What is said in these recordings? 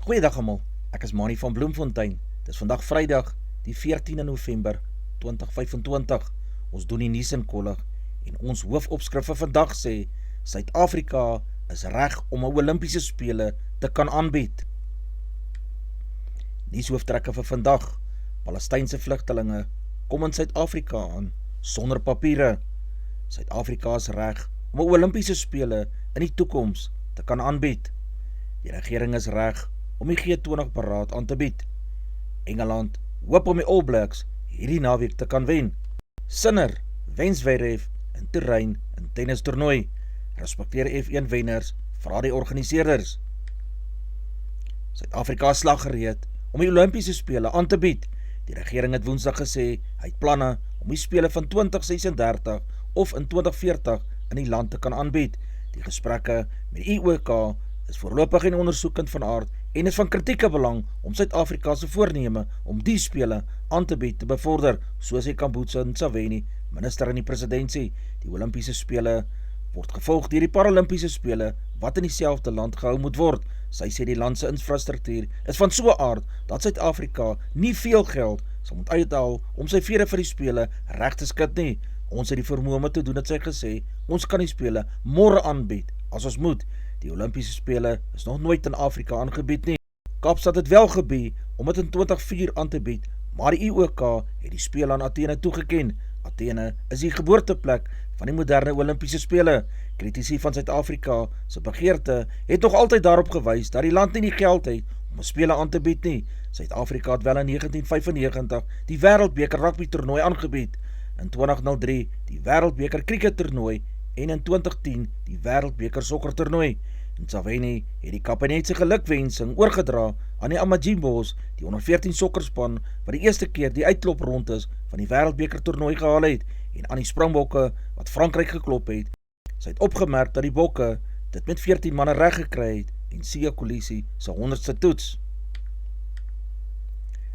Goeiedag almal, ek is Mani van Bloemfontein. Dit is vandag Vrydag, die 14de November 2025. Ons doen die nuus in kollig en ons hoofopskrif vir vandag sê, Suid-Afrika is reg om 'n Olimpiese spele te kan aanbied. Nuushooftrekke vir vandag, Palestynse vlugtelinge kom in Suid-Afrika aan sonder papiere. Suid-Afrika is reg om 'n Olimpiese spele in die toekoms te kan aanbied. Die regering is reg om die G20 beraad aan te bied. Engeland hoop om die All Blacks hierdie naweek te kan wen. Sinner wen Zverev in Turyn in tennis toernooi. Respekteer F1 wenners, vra die organiseerders. Suid-Afrika is slaggereed om die Olimpiese spele aan te bied. Die regering het Woensdag gesê hy het planne om die spele van 2036 of in 2040 in die land te kan aanbied. Die gesprekke met die IOK is voorlopig en ondersoekend van aard en is van kritieke belang om Suid-Afrika se voorneme om die spele aan te bied te bevorder, soos hy Kambutsa Ntshavheni, minister in die presidentsie. Die Olimpiese spele word gevolg deur die Paralimpiese spele wat in dieselfde land gehou moet word. Sy sê die land se infrastruktuur is van so 'n aard dat Suid-Afrika nie veel geld sal moet uithaal om sy vere vir die spele reg te skud nie. Ons het die vermoë om te doen, het sy gesê. Ons kan die spele môre aanbied as ons moet. Die Olimpiese spele is nog nooit in Afrika aangebied nie. Kaapstad het wel gebied om dit in 2004 aan te bied, maar die IOK het die spele aan Athene toegeken. Athene is die geboorteplek van die moderne Olimpiese spele. Kritici van Suid-Afrika se begeerte het nog altyd daarop gewys dat die land nie die geld het om 'n spele aan te bied nie. Suid-Afrika het wel in 1995 die Wêreldbeker rugby toernooi aangebied, in 2003 die Wêreldbeker kriket toernooi en in 2010 die Wêreldbeker sokker toernooi. Ntshavheni het die kabinet se gelukwensing oorgedra aan die Amazimbos, die onder 14 sokkerspan wat die eerste keer die uitkloprondes van die Wêreldbeker toernooi gehaal het, en aan die Springbokke wat Frankryk geklop het. Sy het opgemerk dat die bokke dit met 14 manne reg gekry het en Siya Kolisi se 100ste toets.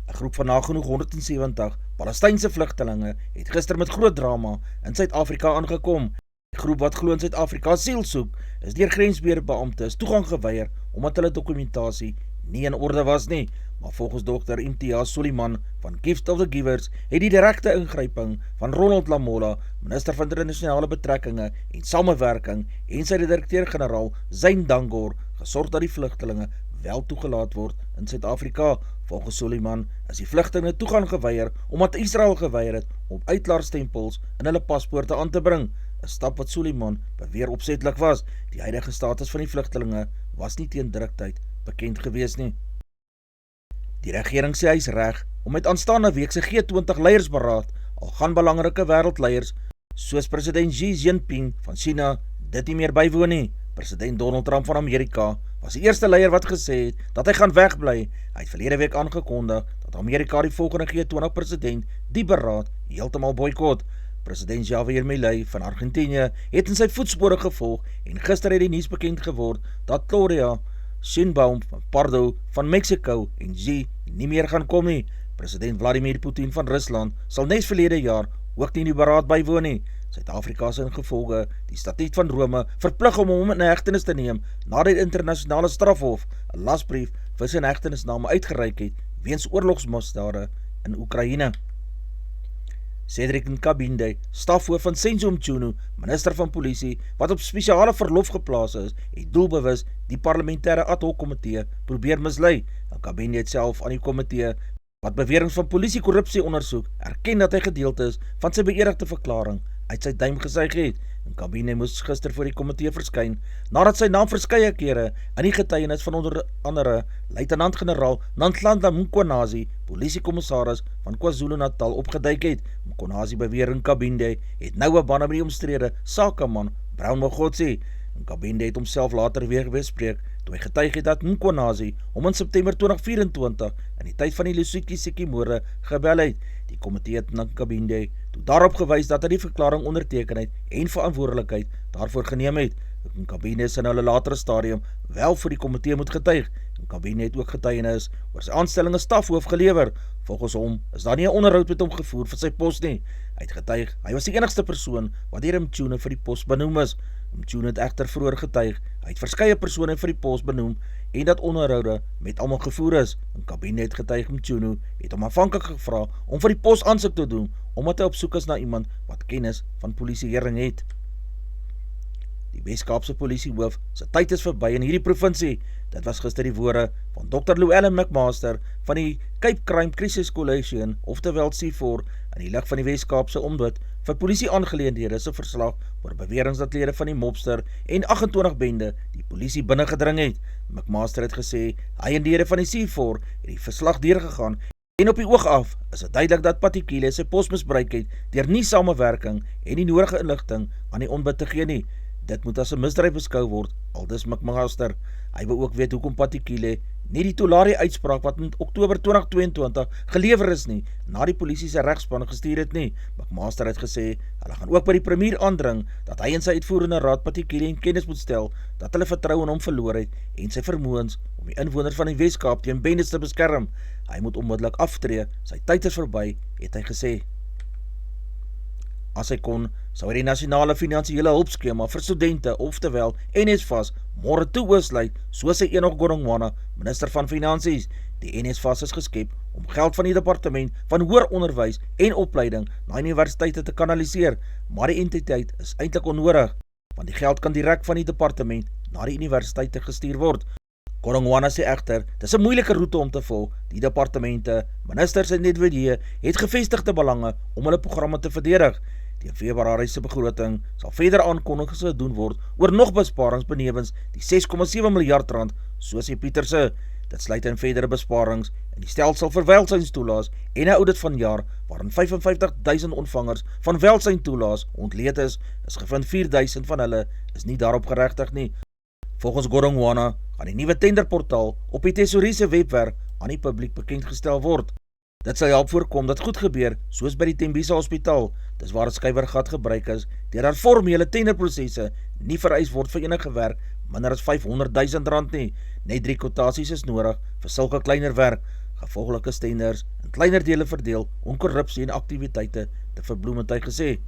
'n Groep van nagenoeg 170 Palestynse vlugtelinge het gister met groot drama in Suid-Afrika aangekom. Die groep wat glo in Suid-Afrika asiel soek, is deur grensbeheerbeamptes toegang geweier omdat hulle dokumentasie nie in orde was nie. Maar volgens Dr. Imtiaz Sooliman van Gift of the Givers het die direkte ingryping van Ronald Lamola, minister van internasionale betrekkinge en samewerking, en sy direkteur-generaal Zain Dangor gesorg dat die vlugtelinge wel toegelaat word in Suid-Afrika. Volgens Sooliman is die vlugtelinge toegang geweier omdat Israel geweier het om uitlaarstempels in hulle paspoorte aan te bring, 'n stap wat Sooliman beweer opsetlik was. Die huidige status van die vlugtelinge was nie teen druktyd bekend gewees nie. Die regering sê hy is reg om met aanstaande week se G20 leiersberaad, al gaan belangrike wêreldleiers soos president Xi Jinping van China dit nie meer bywoon nie. President Donald Trump van Amerika was die eerste leier wat gesê het dat hy gaan wegbly. Hy het verlede week aangekondig dat Amerika die volgende G20 president die beraad heeltemal boykot. President Javier Milei van Argentinië het in sy voetspore gevolg en gister het die nuus bekend geword dat Claudia Sheinbaum van Pardo van Mexico en Xi nie meer gaan kom nie. President Vladimir Putin van Rusland sal nes verlede jaar ook nie die beraad bywoon nie. Suid-Afrika is ingevolge die Statuut van Rome verplig om hom in hegtenis te neem nadat die internasionale strafhof 'n lasbrief vir sy hegtenisname uitgereik het weens oorlogsmisdade in Oekraïne. Cedric Nkabinde, stafhoof van Senzo Mchunu, minister van polisie, wat op spesiale verlof geplaas is, het doelbewus die parlementêre ad hoc komitee probeer mislei. Nkabinde het self aan die komitee wat beweringe van polisie-korrupsie ondersoek, erken dat hy gedeelte is van sy beëdigde verklaring uit sy duim gesuig het. Nkabinde moes gister voor die komitee verskyn, nadat sy naam verskeie kere in die getuienis van onder andere luitenant-generaal Nantlanda Mkhwanazi, polisiekommissaris van KwaZulu-Natal, opgeduik het. Mkhwanazi beweer Nkabinde het nou 'n bande met die omstrede sakeman Brown Mogotsi. Nkabinde het homself later weer weerspreek toe hy getuig het dat Mkhwanazi hom in September 2024 in die tyd van die Lesotho moorde gebel het. Die komitee het Nkabinde toe daarop gewys dat hy die verklaring onderteken het en verantwoordelikheid daarvoor geneem het. Nkabinde is in hulle latere stadium wel vir die komitee moet getuig. Nkabinde het ook getuienis oor sy aanstelling as stafhoof gelewer. Volgens hom is daar nie 'n onderhoud met hom gevoer vir sy pos nie. Hy het getuig hy was die enigste persoon wat deur Mchunu vir die pos benoem is. Mchunu het egter vroeër getuig, hy het verskeie persone vir die pos benoem en dat onderhoude met almal gevoer is. 'n Kabinet getuig Mchunu het hom aanvanklik gevra om vir die pos aansoek te doen, omdat hy op soek is na iemand wat kennis van polisieering het. Die Weskaapse polisiehoof se tyd is verby in hierdie provinsie. Dit was gister die woorde van Dr. Llewellyn McMaster van die Cape Crime Crisis Coalition, oftewel C4, in die lig van die Weskaapse ombud vir polisie-aangeleenthede se verslag oor beweringe dat lede van die Mobster en 28 bende die polisie binnengedring het. McMaster het gesê hy en lede van die C4 het die verslag deurgegaan en op die oog af is dit duidelik dat Patekile sy pos misbruik het deur nie samewerking en die nodige inligting aan die ombud te gee nie. Dit moet as 'n misdryf beskou word, aldus McMaster. Hy wil ook weet hoekom Patekile nie die Tolari uitspraak wat in Oktober 2022 gelewer is nie, na die polisie se regspan gestuur het nie. McMaster het gesê, hulle gaan ook by die premier aandring, dat hy en sy uitvoerende raad Patekile in kennis moet stel, dat hulle vertrou in hom verloor het, en sy vermoëns om die inwoners van die Weskaap teen bendes te beskerm. Hy moet onmiddellik aftree, sy tyd is verby, het hy gesê. As hy kon, sou hy die nasionale finansiële hulpskema vir studente, oftewel NSFAS, môre toe oosluit, soos sy Enoch Godongwana, minister van Finansies. Die NSFAS is geskep om geld van die departement van hoër onderwys en opleiding na universiteite te kanaliseer, maar die entiteit is eintlik onnodig, want die geld kan direk van die departement na die universiteite gestuur word. Godongwana sê egter, dis 'n moeilike roete om te volg. Die departemente, ministers en individue het gevestigde belange om hulle programme te verdedig. Die Februarie se begroting sal verder aankondigings gedoen word oor nog besparings benewens die 6,7 miljard rand, soos die Pieterse. Dit sluit in verdere besparings in die stelsel vir welsynstoelaas en 'n audit van jaar waarin 55.000 ontvangers van welsyntoelaas ontleed is gevind 4.000 van hulle is nie daarop geregtig nie. Volgens Godongwana gaan die nuwe tenderportaal op die Tesourie se webwerf aan die publiek bekendgestel word. Dit sal help voorkom dat goed gebeur, soos by die Tembisa Hospitaal. Dis waar 'n skuiwergat gebruik is, deurdat formele tenderprosesse nie vereis word vir enige werk minder as R500.000 nie. Net 3 kwotasies is nodig vir sulke kleiner werk. Gevolglik is tenders in kleiner dele verdeel om korrupsie en aktiwiteite te verbloem, het hy gesê.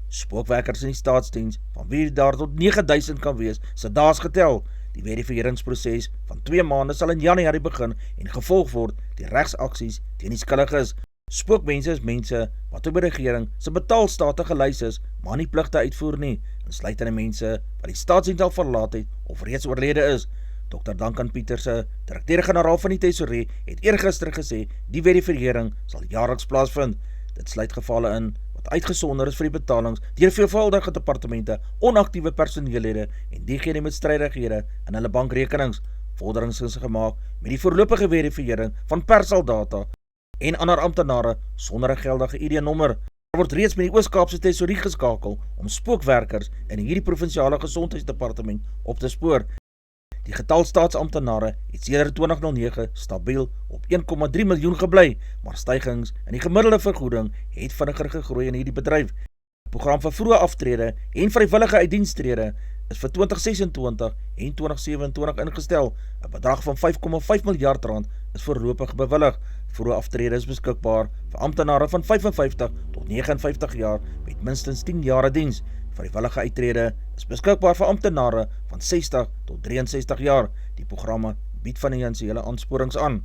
Spookwerkers in die staatsdiens, van wie daar tot 9.000 kan wees, se daas getel. Die verifieringsproses van 2 maande sal in Januarie begin en gevolg word die regsaksies teen die skuldiges. Spookmense is mense wat op die regering se betaalstate gelys is, maar nie pligte uitvoer nie, insluitende mense wat die staatsdiens al verlaat het of reeds oorlede is. Dr. Duncan Pieterse, direkteur-generaal van die Tesourie, het eergister gesê die verifiering sal jaarliks plaasvind. Dit sluit gevalle in wat uitgesonder is vir die betalings deur veelvuldige departemente, onaktiewe personeellede en diegene met strydighede in hulle bankrekenings. Vorderings is gemaak met die voorlopige verifiering van persaldata en ander amptenare sonder 'n geldige ID-nommer. Daar word reeds met die Oos-Kaapse Tesourie geskakel om spookwerkers in hierdie provinsiale gesondheidsdepartement op te spoor. Die getal staatsamptenare het sedert 2009 stabiel op 1,3 miljoen gebly, maar stygings in die gemiddelde vergoeding het vinniger gegroei in hierdie bedryf. Die program vir vroeë aftrede en vrywillige uitdienstrede is vir 2026 en 2027 ingestel. 'n Bedrag van 5,5 miljard rand is voorlopig bewillig. Vroeë aftrede is beskikbaar vir amptenare van 55 tot 59 jaar met minstens 10 jare diens. Vrywillige uittrede is beskikbaar vir amptenare van 60 tot 63 jaar. Die programme bied finansiële aansporings aan.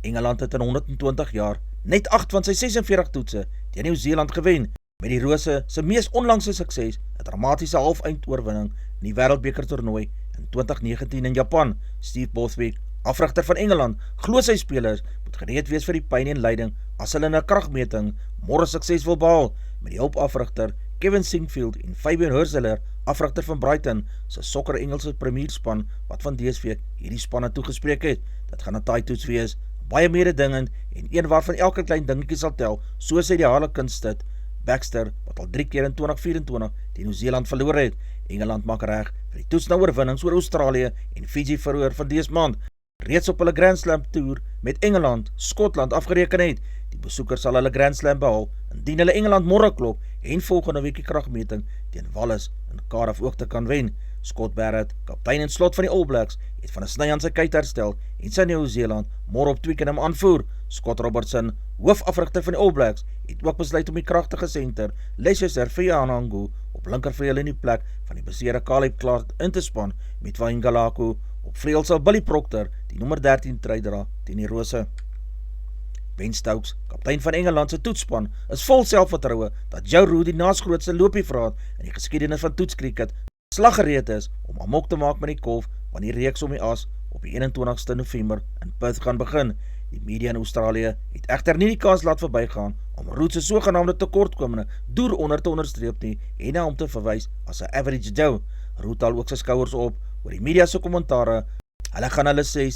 Engeland het in 120 jaar net 8 van sy 46 toetse teen Nieu-Seeland gewen, met die Rose se mees onlangse sukses 'n dramatiese halfeindoorwinning in die Wêreldbeker toernooi in 2019 in Japan. Steve Borthwick, afrigter van Engeland, glo sy spelers moet gereed wees vir die pyn en lyding as hulle in 'n kragmeting môre sukses wil behaal, met die hulp afrigter Kevin Singfield en Fabian Hurzeler, afrigter van Brighton, se sokker Engelse premierspan, wat van DSV hierdie spanne toegespreek het. Dit gaan 'n taai toets wees, baie mededingend en een waarvan elke klein dingetjie sal tel, soos hy die Harlequins dit. Baxter, wat al 3 keer in 2024 teen Nieu-Seeland verloor het. Engeland maak reg vir die toets na oorwinnings oor Australië en Fiji verhoor van dese maand. Reeds op hulle Grand Slam toer met Engeland, Skotland afgereken het. Die besoekers sal hulle Grand Slam behaal indien hulle Engeland môre klop en volgende week die kragmeting teen Wallis in Cardiff ook te kan wen. Scott Barrett, kaptein en slot van die All Blacks, het van 'n sny aan sy kuit herstel en sy Nieu-Seeland môre op Twickenham aanvoer. Scott Robertson, hoofafrigter van die All Blacks, het ook besluit om die kragtige senter Leicester Fianangu linkervleuel in die plek van die beseerde Caleb Clark in te span met Wayne Galaku. Op vleuel sal Billy Proctor die nommer 13 trui dra teen die Rose. Ben Stokes, kaptein van Engeland se toetsspan, is vol selfvertroue dat Joe Root die naasgrootste loopievraat in die geskiedenis van toetskriket slaggereed is om amok te maak met die kolf wanneer die reeks om die as op die 21ste November in Perth gaan begin. Die media in Australië het egter nie die kans laat verbygaan om Root se sogenaamde tekortkomende deur onder te onderstreep nie en na hom te verwys as 'n average Joe. Root haal ook sy skouers op oor die media se kommentare. Hulle gaan hulle sê,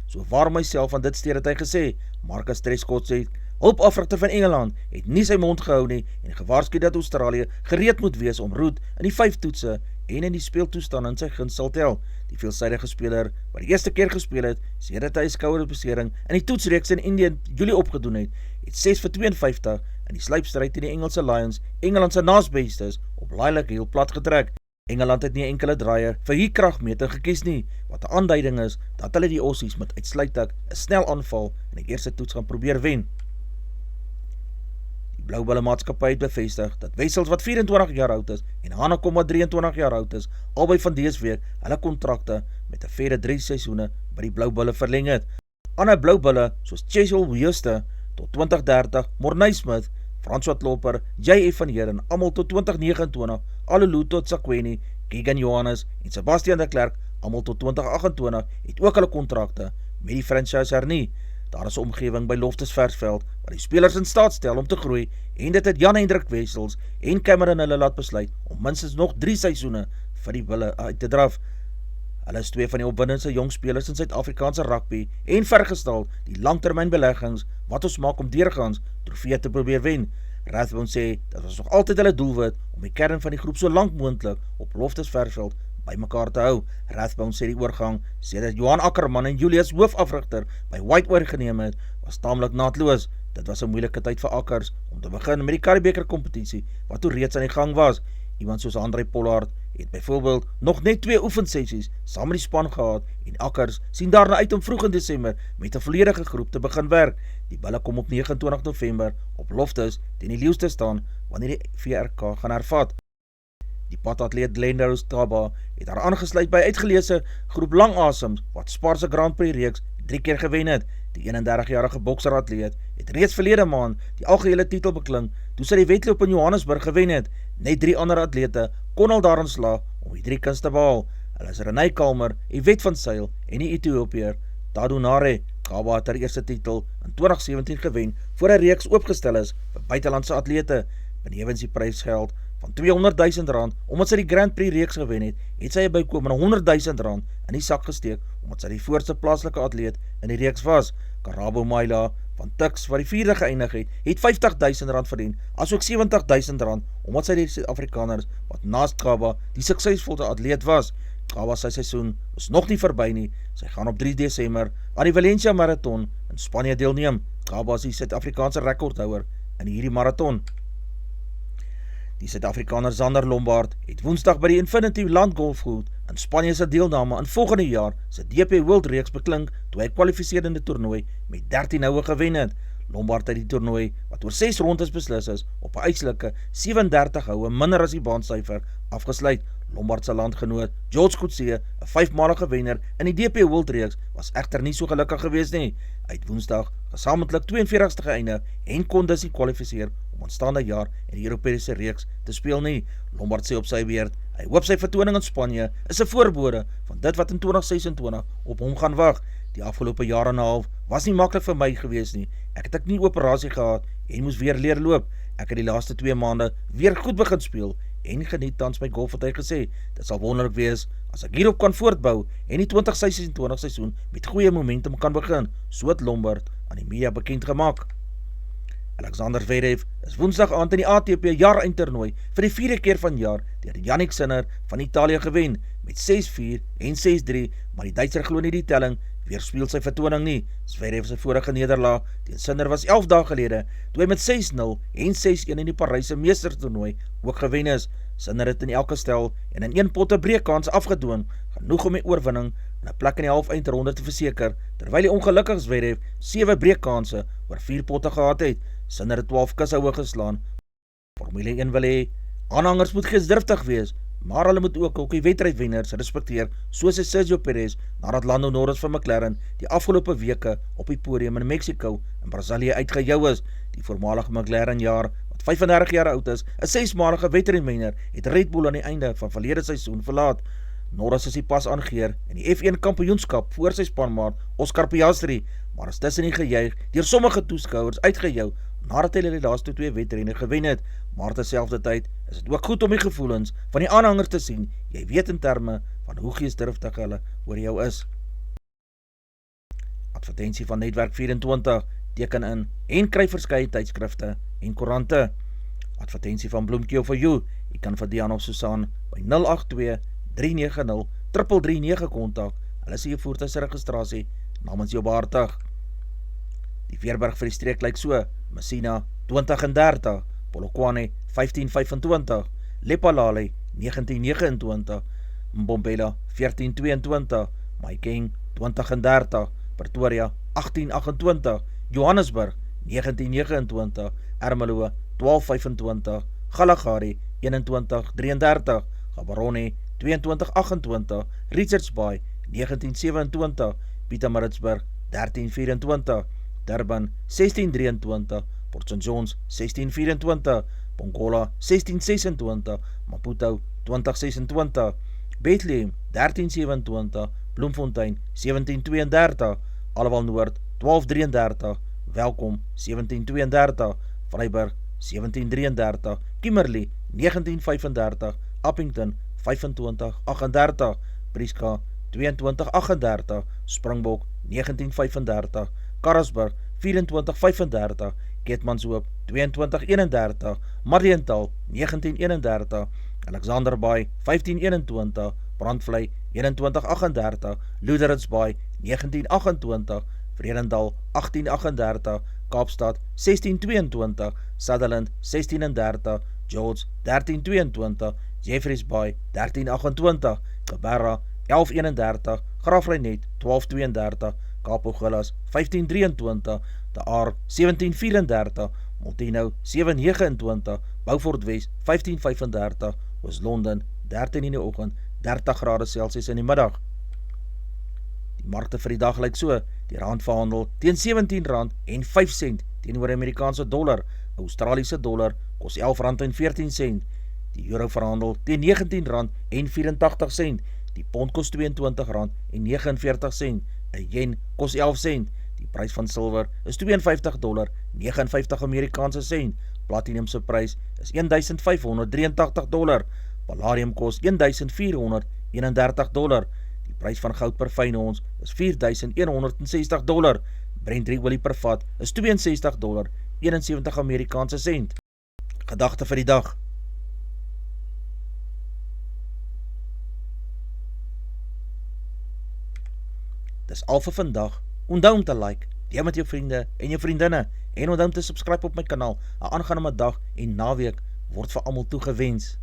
so waar myself van dit steed het hy gesê. Marcus Trescott sê, hulpafrigter van Engeland het nie sy mond gehou nie en gewaarsku dat Australië gereed moet wees om Root in die 5 toetse en in die speeltoestand in sy guns sal tel. Die veelsidige speler, wat die eerste keer gespeel het, sedert hy skouderbesering in die toetsreeks in Indië in Julie opgedoen het 6 vir 52 in die sluipstryd teen die Engelse Lions, Engeland se naasbestes, op Lilac Hill plat getrek. Engeland het nie enkele draaier vir hier kragmeter gekies nie, wat 'n aanduiding is dat hulle die Aussies met uitsluitlik 'n snel aanval in die eerste toets gaan probeer wen. Die Bloubulle maatskappy het bevestig dat Wessels wat 24 jaar oud is en Hanekom wat 23 jaar oud is, albei van dese week hulle kontrakte met 'n verder 3 seisoene by die Bloubulle verleng het. Ander Bloubulle soos Chesil Wooster tot 2030, Morney Smith, François Klopper, J.F. van Heeren, almal tot 2029, Alulu tot Sakweni, Keegan Johannes en Sebastian de Klerk, almal tot 2028, het ook hulle kontrakte met die franchise hernie. Daar is 'n omgewing by Loftus Versveld, waar die spelers in staat stel om te groei, en dit het Jan Hendrik Wessels en Cameron hulle laat besluit om minstens nog 3 seisoene vir die Bulle uit te draf. Hulle is 2 van die opwindendste jong spelers in Suid-Afrikaanse rugby en vergestel die langtermynbeleggings wat ons maak om deurgaans trofee te probeer wen. Rathbone sê dat was nog altyd hulle doelwit om die kern van die groep so lank moontlik op Loftus Versveld by mekaar te hou. Rathbone sê die oorgang sedert Johan Ackerman en Julius hoofafrigter by White oorgeneem het, was taamlik naadloos. Dit was 'n moeilike tyd vir Akkers om te begin met die Karibeker kompetisie wat toe reeds aan die gang was. Iemand soos André Pollard het byvoorbeeld nog net 2 oefensessies saam met die span gehad en Akkers sien daarna uit om vroeg in Desember met 'n volledige groep te begin werk. Die Bulle kom op 29 November op Loftus teen die Leeu's te staan wanneer die VRK gaan hervat. Die padatleet Glenda Rostaba het haar aangesluit by uitgeleese groep langasems wat Spar se Grand Prix reeks 3 keer gewen het. Die 31-jarige bokseratleet het reeds verlede maand die algehele titel beklink toe sy die wedloop in Johannesburg gewen het. Net 3 ander atlete kon al daarin slaag om die 3 kunste te behaal. Hulle is Renée Kalmer, Yvette van Zyl en die Ethiopiër Dadu Nare. Kaba het haar eerste titel in 2017 gewen voor 'n reeks oopgestel is vir buitelandse atlete. Benewens die prysgeld van R200.000 omdat sy die Grand Prix reeks gewen het sy 'n bykomende R100.000 in die sak gesteek omdat sy die voorste plaaslike atleet in die reeks was. Karabo Maila van Tuks wat die 4de geëindig het R50.000 verdien, asook R70.000 omdat sy die Suid-Afrikaners wat naast Kaba die suksesvolle atleet was. Kaba sy seisoen is nog nie verby nie. Sy gaan op 3 Desember aan die Valencia Marathon in Spanje deelneem. Kaba is die Suid-Afrikaanse rekordhouer in hierdie marathon. Die Suid-Afrikaner Zander Lombard het Woensdag by die Infinity Land Golfgoed in Spanje se deelname in volgende jaar se DP World reeks beklink toe hy kwalifiserende toernooi met 13 houe gewen het. Lombard het die toernooi wat oor 6 rondes beslis is op 'n uitslike 37 houe minder as die baansyfer afgesluit. Lombard se landgenoot George Coetzee, 'n 5-malige wenner in die DP World reeks, was egter nie so gelukkig gewees nie. Hy het Woensdag gesamentlik 42ste geëindig en kon dus nie kwalifiseer om aanstaande jaar in die Europese reeks te speel nie. Lombard sê op sy beurt, hy hoop sy vertoning in Spanje is 'n voorbode van dit wat in 2026 op hom gaan wag. Die afgelope jaar en 'n half was nie maklik vir my gewees nie. Ek het 'n knieoperasie gehad en moes weer leer loop. Ek het die laaste 2 maande weer goed begin speel en geniet tans my golf, wat hy gesê. Dit sal wonderlik wees as ek hierop kan voortbou en die 2026 seisoen met goeie momentum kan begin, so het Lombard aan die media bekend gemaak. Alexander Zverev is Woensdag aand in die ATP jaareindtoernooi vir die 4de keer van jaar deur Jannik Sinner van Italië gewen met 6-4 en 6-3, maar die Duitser glo nie die telling weerspieël sy vertoning nie. Zverev se vorige nederlaag teen Sinner was 11 dae gelede toe hy met 6-0 en 6-1 in die Paryse meestertoernooi ook gewen is. Sinner het in elke stel en in 1 pot 'n breekkans afgedoen, genoeg om die oorwinning en 'n plek in die halfeindronde te verseker, terwyl die ongelukkige Zverev 7 breekkanse oor 4 potte gehad het. Sinner het 12 kushoue geslaan. Formule 1 wil hê Aanhangers moet geesdriftig wees, maar hulle moet ook die wedrydwenners respekteer, soos Sergio Perez, nadat Lando Norris van McLaren die afgelope weke op die podium in Mexico en Brazilië uitgejou is. Die voormalige McLaren-jaar, wat 35 jaar oud is, 'n 6-malige wedrenwenner, het Red Bull aan die einde van verlede seisoen verlaat. Norris is die pas aangeheer in die F1 kampioenskap voor sy spanmaat Oscar Piastri, maar is tussen die gejuig deur sommige toeskouers uitgejou nadat hy die laaste 2 wedrenne gewen het. Maar terselfdertyd is dit ook goed om die gevoelens van die aanhangers te sien. Jy weet in terme van hoe geesdriftig hulle oor jou is. Advertensie van Netwerk 24, teken in en kry verskeie tydskrifte en koerante. Advertensie van Bloemkeel for You, jy kan vir Dian of Susan by 082-390-3339 kontak. Hulle sê jou voertuigregistrasie namens jou behartig. Die Veerberg vir die streek lyk so: Messina 2030, Polokwane 1525, Lephalale 1929, Mbombela 1422, Mahikeng 2030, Pretoria 1828, Johannesburg 1929, Ermelo 1225, Galagari 2133, Gaborone 2228, Richards Bay 1927, Pietermaritzburg 1324, Durban 1623, Port St. Johns 1624, Pongola 1626, Maputo 2026, Bethlehem 1327, Bloemfontein 1732, Allewal Noord 1233, Welkom 1732, Vryburg 1733, Kimberley 1935, Appington 2538, Prieska 2238, Springbok 1935, Karasburg 2435, Keetmanshoop 2231, Mariental 1931, Alexanderbaai 1521, Brandvlei 2138, Luderitsbaai 1928, Vredendal 1838, Kaapstad 1622, Sutherland 1630, George 1322, Jeffreys Bay 1328, Geberra 1131, Graafreinet 1232, Kaapogillas 1523, De Aar 1734, Molteno 729, Beaufort West 1535, Oos-London 13 in die oggend, 30 grade Celsius in die middag. Die markte vir die dag lyk so: die rand verhandel teen R17.05 teenoor die Amerikaanse dollar, Australiese dollar kos R11.14, die euro verhandel teen R19.84, die pond kos R22.49, 'n yen kos 11 sent, die prys van silwer is $52.59 Amerikaanse sent, platinum se prys is $1,583, palladium kos $1,431, die prys van goud per fyn ons is $4,160, Brent olie per vat is $62.71 Amerikaanse sent. Gedagte vir die dag. Dis al vir vandag. Onthou om te like, deel met jou vriende en jou vriendinne, en onthou om te subscribe op my kanaal. 'n aangename dag en naweek word vir almal toegewens.